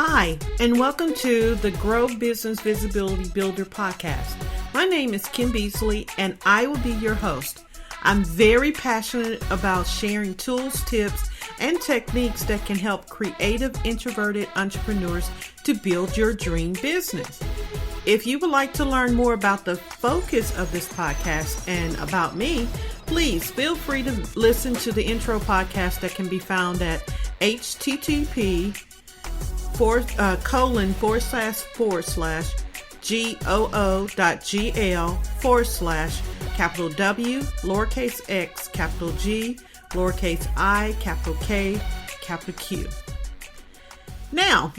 Hi, and welcome to the Grow Business Visibility Builder podcast. My name is Kim Beasley, and I will be your host. I'm very passionate about sharing tools, tips, and techniques that can help creative, introverted entrepreneurs to build your dream business. If you would like to learn more about the focus of this podcast and about me, please feel free to listen to the intro podcast that can be found at http://goo.gl/capital W, lowercase x, capital G, lowercase I, capital K, capital Q. Now,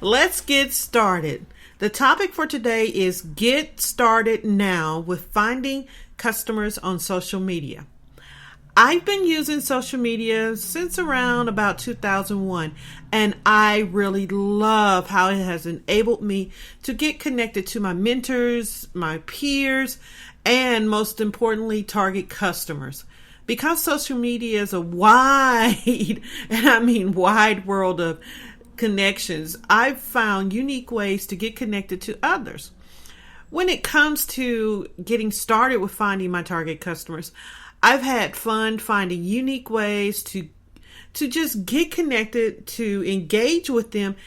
let's get started. The topic for today is get started now with finding customers on social media. I've been using social media since around about 2001, and I really love how it has enabled me to get connected to my mentors, my peers, and most importantly, target customers. Because social media is a wide, and I mean wide world of connections, I've found unique ways to get connected to others. When it comes to getting started with finding my target customers, I've had fun finding unique ways to just get connected, to engage with them,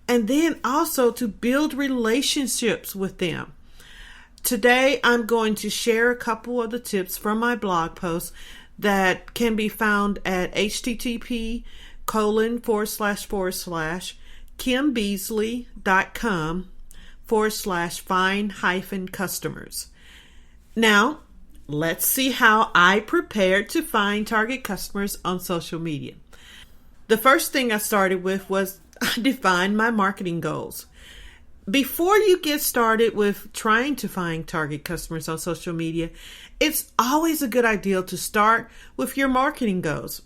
and then also to build relationships with them. Today, I'm going to share a couple of the tips from my blog post that can be found at http://kimbeasley.com/find-customers. Now, let's see how I prepared to find target customers on social media. The first thing I started with was I defined my marketing goals. Before you get started with trying to find target customers on social media, it's always a good idea to start with your marketing goals.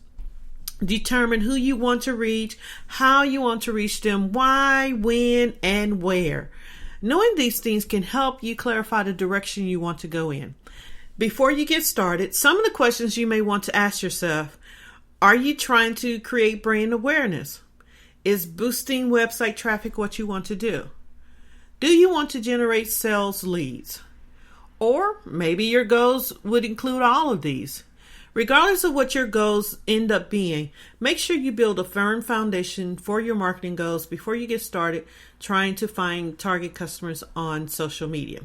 Determine who you want to reach, how you want to reach them, why, when, and where. Knowing these things can help you clarify the direction you want to go in. Before you get started, some of the questions you may want to ask yourself: are you trying to create brand awareness? Is boosting website traffic what you want to do? Do you want to generate sales leads? Or maybe your goals would include all of these. Regardless of what your goals end up being, make sure you build a firm foundation for your marketing goals before you get started trying to find target customers on social media.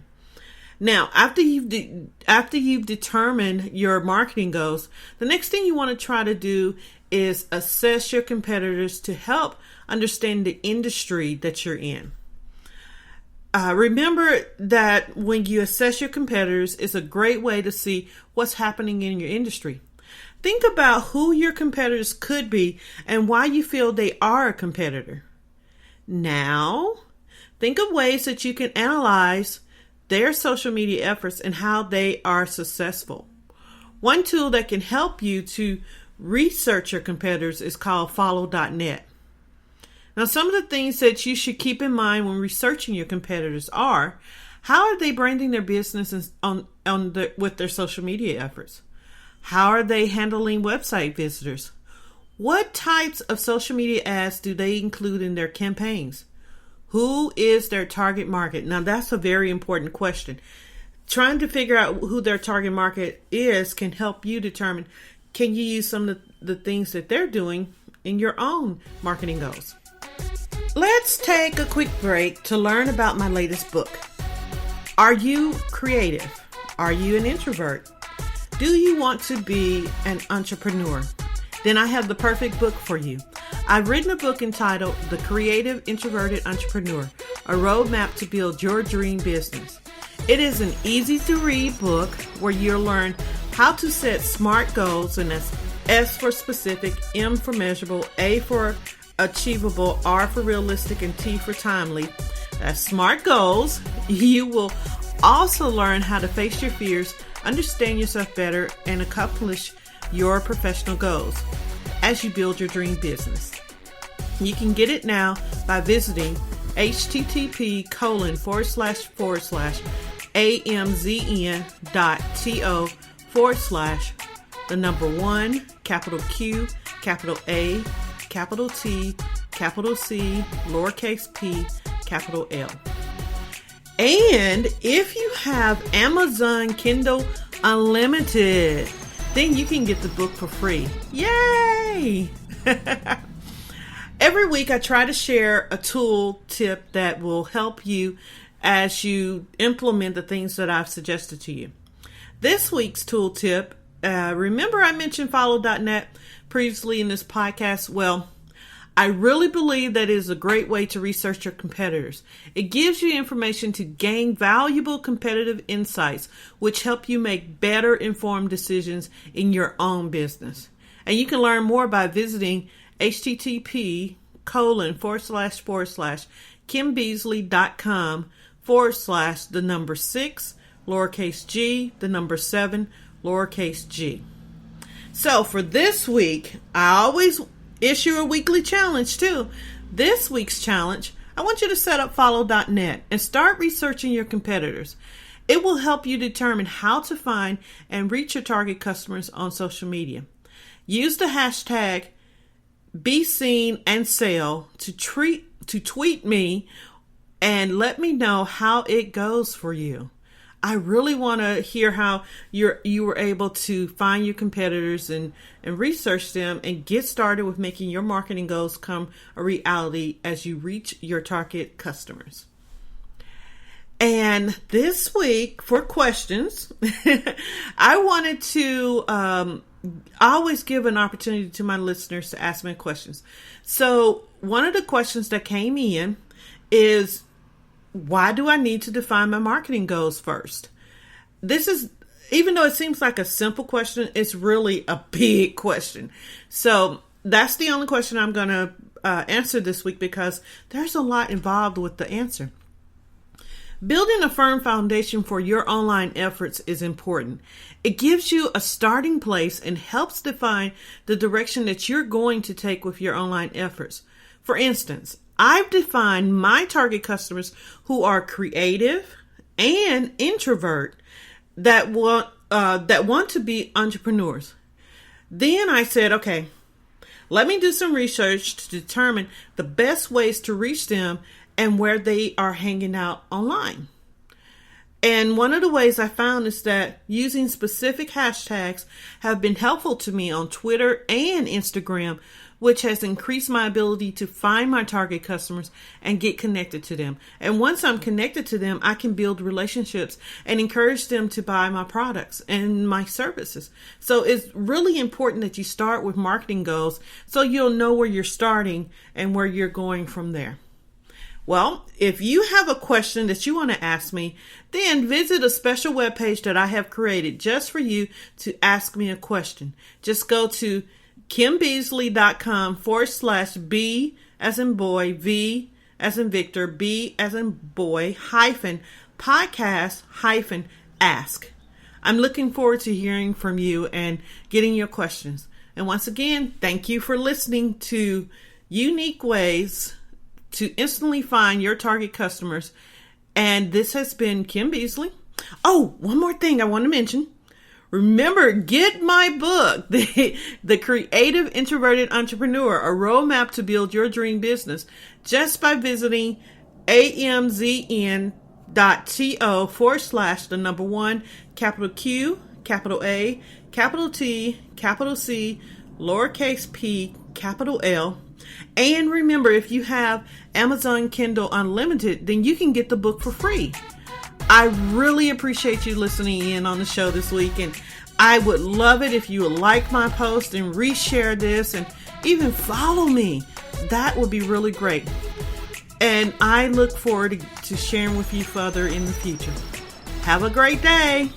Now, after you've determined your marketing goals, the next thing you want to try to do is assess your competitors to help understand the industry that you're in. Remember that when you assess your competitors, it's a great way to see what's happening in your industry. Think about who your competitors could be and why you feel they are a competitor. Now, think of ways that you can analyze their social media efforts and how they are successful. One tool that can help you to research your competitors is called follow.net. Now, some of the things that you should keep in mind when researching your competitors are: how are they branding their businesses with their social media efforts? How are they handling website visitors? What types of social media ads do they include in their campaigns? Who is their target market? Now, that's a very important question. Trying to figure out who their target market is can help you determine, can you use some of the things that they're doing in your own marketing goals? Let's take a quick break to learn about my latest book. Are you creative? Are you an introvert? Do you want to be an entrepreneur? Then I have the perfect book for you. I've written a book entitled The Creative Introverted Entrepreneur, a roadmap to build your dream business. It is an easy-to-read book where you'll learn how to set SMART goals, and that's S for specific, M for measurable, A for achievable, R for realistic, and T for timely. That's SMART goals. You will also learn how to face your fears, understand yourself better, and accomplish your professional goals as you build your dream business. You can get it now by visiting http://amzn.to/1, capital Q, capital A, capital T, capital C, lowercase p, capital L. And if you have Amazon Kindle Unlimited, then you can get the book for free. Yay! Every week I try to share a tool tip that will help you as you implement the things that I've suggested to you. This week's tool tip, remember I mentioned follow.net previously in this podcast? Well, I really believe that it is a great way to research your competitors. It gives you information to gain valuable competitive insights, which help you make better informed decisions in your own business. And you can learn more by visiting http://kimbeasley.com/6 lowercase g, 7 lowercase g. So for this week, I always issue a weekly challenge too. This week's challenge, I want you to set up follow.net and start researching your competitors. It will help you determine how to find and reach your target customers on social media. Use the hashtag #BeSeenAndSell to tweet me and let me know how it goes for you. I really want to hear how you were able to find your competitors and research them and get started with making your marketing goals come a reality as you reach your target customers. And this week for questions, I wanted to I always give an opportunity to my listeners to ask me questions. So one of the questions that came in is, why do I need to define my marketing goals first? This is, even though it seems like a simple question, it's really a big question. So that's the only question I'm going to answer this week because there's a lot involved with the answer. Building a firm foundation for your online efforts is important. It gives you a starting place and helps define the direction that you're going to take with your online efforts. For instance, I've defined my target customers who are creative and introvert that want to be entrepreneurs. Then I said, okay, let me do some research to determine the best ways to reach them and where they are hanging out online. And one of the ways I found is that using specific hashtags have been helpful to me on Twitter and Instagram, which has increased my ability to find my target customers and get connected to them. And once I'm connected to them, I can build relationships and encourage them to buy my products and my services. So it's really important that you start with marketing goals so you'll know where you're starting and where you're going from there. Well, if you have a question that you want to ask me, then visit a special webpage that I have created just for you to ask me a question. Just go to kimbeasley.com/B as in boy, V as in Victor, B as in boy, -podcast -ask. I'm looking forward to hearing from you and getting your questions. And once again, thank you for listening to Unique Ways to Instantly Find Your Target Customers. And this has been Kim Beasley. Oh, one more thing I want to mention. Remember, get my book, The Creative Introverted Entrepreneur, a roadmap to build your dream business, just by visiting amzn.to/1, capital Q, capital A, capital T, capital C, lowercase p, capital L. And remember, if you have Amazon Kindle Unlimited, then you can get the book for free. I really appreciate you listening in on the show this week, and I would love it if you would like my post and reshare this and even follow me. That would be really great. And I look forward to sharing with you further in the future. Have a great day.